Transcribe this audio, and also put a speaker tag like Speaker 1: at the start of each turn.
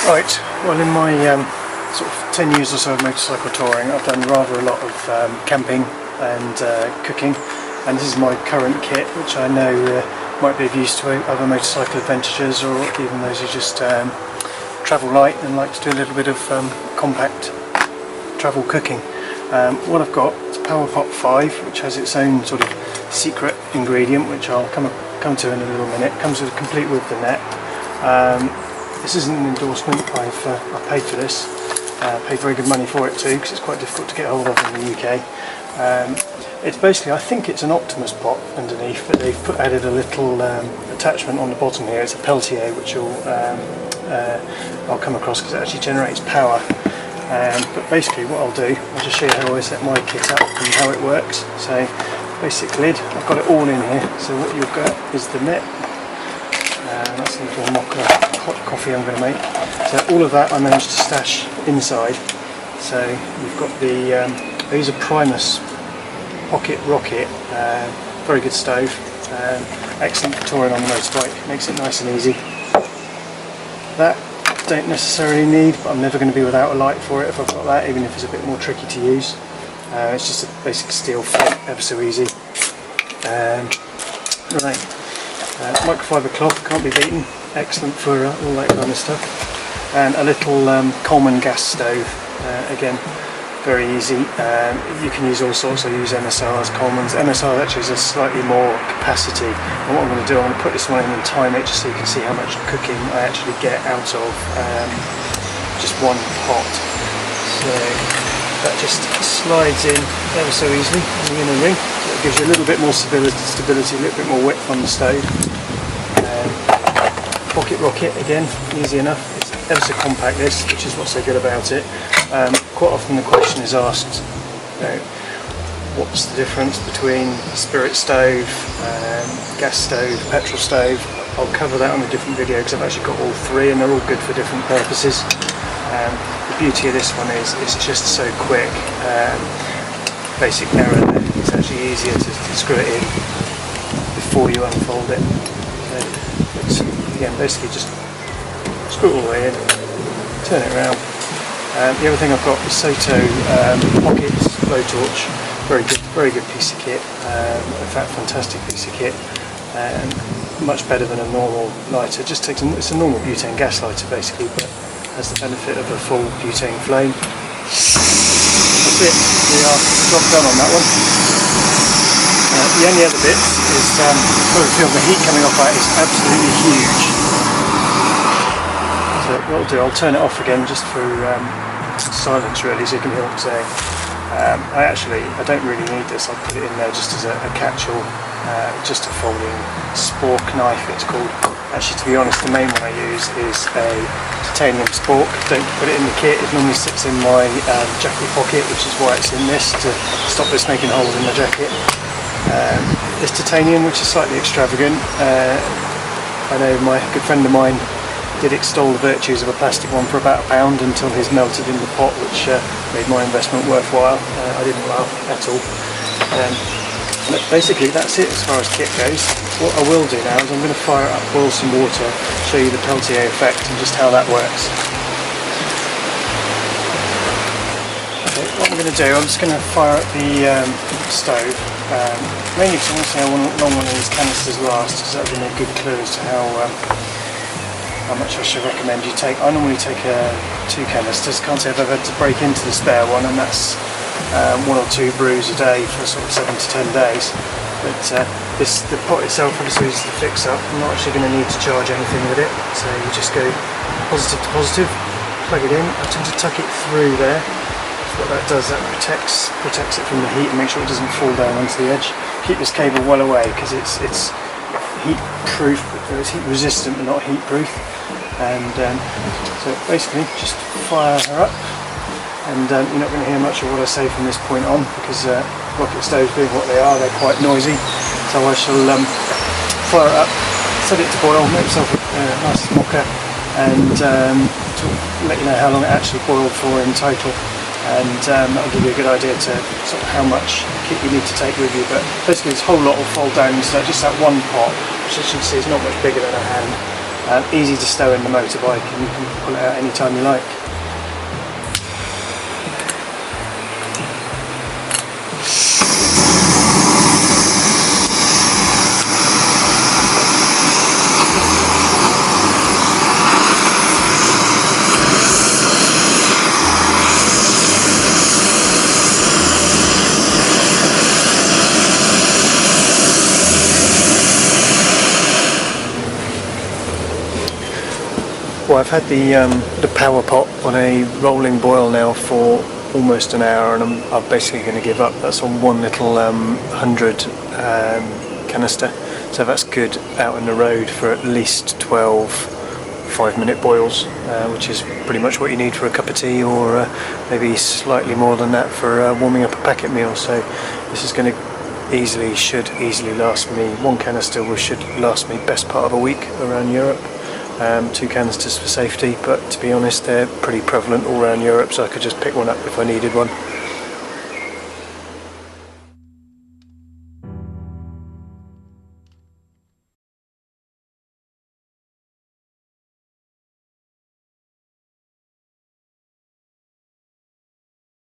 Speaker 1: Right, well in my sort of 10 years or so of motorcycle touring, I've done rather a lot of camping and cooking, and this is my current kit, which I know might be of use to other motorcycle adventurers or even those who just travel light and like to do a little bit of compact travel cooking. What I've got is PowerPot 5, which has its own sort of secret ingredient, which I'll come to in a little minute. It comes complete with the net. This isn't an endorsement. I've paid for this. Paid very good money for it too, because it's quite difficult to get hold of in the UK. It's basically, I think it's an Optimus pot underneath, but they've added a little attachment on the bottom here. It's a Peltier, which I'll come across because it actually generates power. But basically what I'll do, I'll just show you how I set my kit up and how it works. So basic lid, I've got it all in here. So what you've got is the net. That's a little mocha hot coffee I'm going to make. So all of that I managed to stash inside. So you've got the, these are Primus Pocket Rocket, very good stove, excellent for touring on the motorbike, makes it nice and easy. That I don't necessarily need, but I'm never going to be without a light for it if I've got that, even if it's a bit more tricky to use. It's just a basic steel float, ever so easy. Right. Microfiber cloth, can't be beaten, excellent for all that kind of stuff. And a little Coleman gas stove, again very easy. You can use all sorts. I use MSRs, Coleman's. MSR actually has a slightly more capacity, and what I'm going to do, I'm going to put this one in and time it just so you can see how much cooking I actually get out of just one pot. So that just slides in ever so easily in the inner ring. So it gives you a little bit more stability, a little bit more width on the stove. Pocket Rocket, again, easy enough. It's ever so compact, this, which is what's so good about it. Quite often the question is asked, what's the difference between a spirit stove, gas stove, petrol stove? I'll cover that on a different video because I've actually got all three and they're all good for different purposes. The beauty of this one is it's just so quick. Basic error there. It's actually easier to screw it in before you unfold it. So, again, basically just screw it all the way in, turn it around. The other thing I've got is Soto Pockets Blowtorch. Very good piece of kit. In fact, fantastic piece of kit. Much better than a normal lighter. Just takes it's a normal butane gas lighter basically, but has the benefit of a full butane flame. That's it. We are job done on that one. The only other bit is feel the heat coming off that is absolutely huge. So what I'll do, I'll turn it off again just for silence really, so you can hear what I'm saying. I don't really need this. I'll put it in there just as a catch-all, just a folding spork knife it's called. Actually, to be honest, the main one I use is a titanium spork. Don't put it in the kit, it normally sits in my jacket pocket, which is why it's in this, to stop this making holes in the jacket. It's titanium, which is slightly extravagant. I know my good friend of mine did extol the virtues of a plastic one for about £1 until his melted in the pot, which made my investment worthwhile. I didn't laugh at all. But basically that's it as far as kit goes. What I will do now is I'm going to fire it up, boil some water, show you the Peltier effect and just how that works. Okay, what I'm going to do, I'm just going to fire up the stove, mainly because I want to see how long one of these canisters lasts, because that will give me a good clue as to how much I should recommend you take. I normally take 2 canisters. Can't say I've ever had to break into the spare one, and that's 1 or 2 brews a day for sort of 7 to 10 days. But the pot itself obviously is to fix up. I'm not actually going to need to charge anything with it, so you just go positive to positive, plug it in. I tend to tuck it through there. So what that does, that protects it from the heat and makes sure it doesn't fall down onto the edge. Keep this cable well away because it's heat proof, it's heat resistant but not heat proof. And so basically just fire her up, and you're not going to hear much of what I say from this point on because rocket stoves being what they are, they're quite noisy. So I shall fire it up, set it to boil, make myself a nice mocha, and let you know how long it actually boiled for in total. And that'll give you a good idea to sort of how much kit you need to take with you. But basically this whole lot will fold down into just that one pot, which as you can see is not much bigger than a hand. Easy to stow in the motorbike, and you can pull it out anytime you like. Well, I've had the PowerPot on a rolling boil now for almost an hour, and I'm basically going to give up. That's on one little 100 canister, so that's good out on the road for at least 12 5-minute boils, which is pretty much what you need for a cup of tea, or maybe slightly more than that for warming up a packet meal. So this is going to should easily last me, one canister should last me best part of a week around Europe. 2 canisters for safety, but to be honest they're pretty prevalent all around Europe, so I could just pick one up if I needed one.